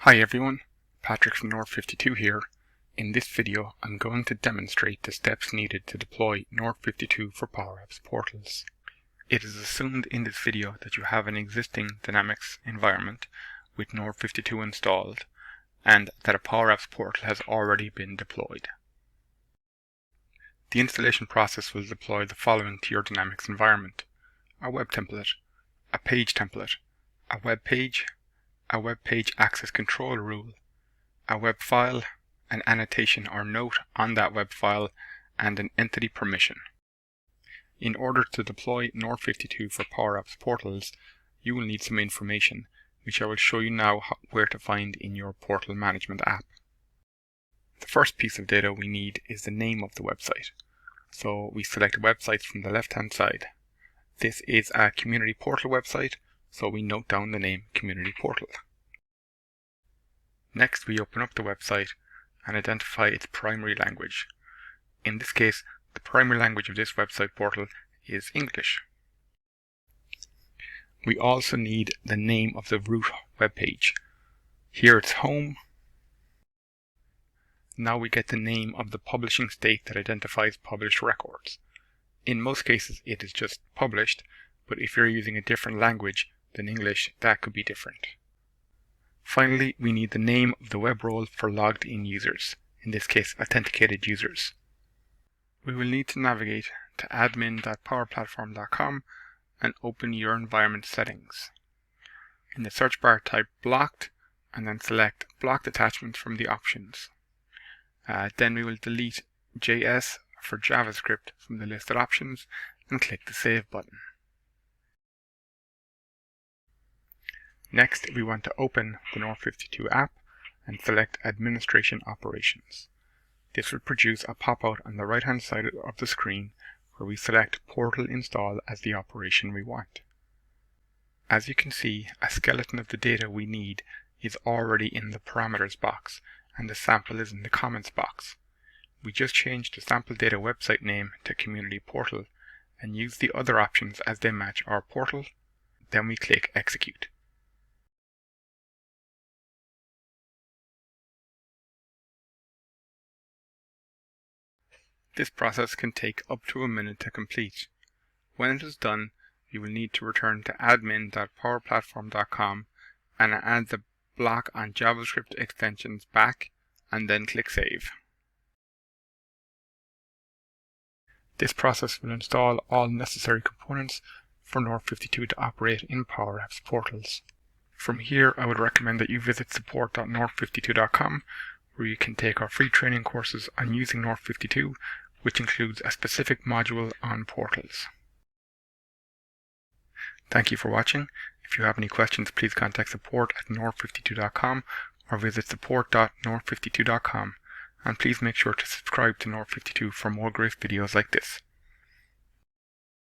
Hi everyone, Patrick from North52 here. In this video, I'm going to demonstrate the steps needed to deploy North52 for PowerApps Portals. It is assumed in this video that you have an existing Dynamics environment with North52 installed and that a PowerApps Portal has already been deployed. The installation process will deploy the following to your Dynamics environment: a web template, a page template, a web page access control rule, a web file, an annotation or note on that web file, and an entity permission. In order to deploy North52 for PowerApps Portals, you will need some information, which I will show you now where to find in your Portal Management app. The first piece of data we need is the name of the website. So we select websites from the left-hand side. This is a community portal website, so we note down the name Community Portal. Next, we open up the website and identify its primary language. In this case, the primary language of this website portal is English. We also need the name of the root web page. Here it's home. Now we get the name of the publishing state that identifies published records. In most cases, it is just published, but if you're using a different language than English, that could be different. Finally, we need the name of the web role for logged in users, in this case authenticated users. We will need to navigate to admin.powerplatform.com and open your environment settings. In the search bar, type blocked and then select blocked attachments from the options. Then we will delete JS for JavaScript from the listed options and click the Save button. Next, we want to open the North52 app and select Administration Operations. This will produce a pop-out on the right-hand side of the screen where we select Portal Install as the operation we want. As you can see, a skeleton of the data we need is already in the parameters box and the sample is in the comments box. We just changed the sample data website name to Community Portal and use the other options as they match our portal. Then we click Execute. This process can take up to a minute to complete. When it is done, you will need to return to admin.powerplatform.com and add the block on JavaScript extensions back and then click Save. This process will install all necessary components for North52 to operate in PowerApps Portals. From here, I would recommend that you visit support.north52.com where you can take our free training courses on using North52, which includes a specific module on portals. Thank you for watching. If you have any questions, please contact support@north52.com or visit support.north52.com. And please make sure to subscribe to North52 for more great videos like this.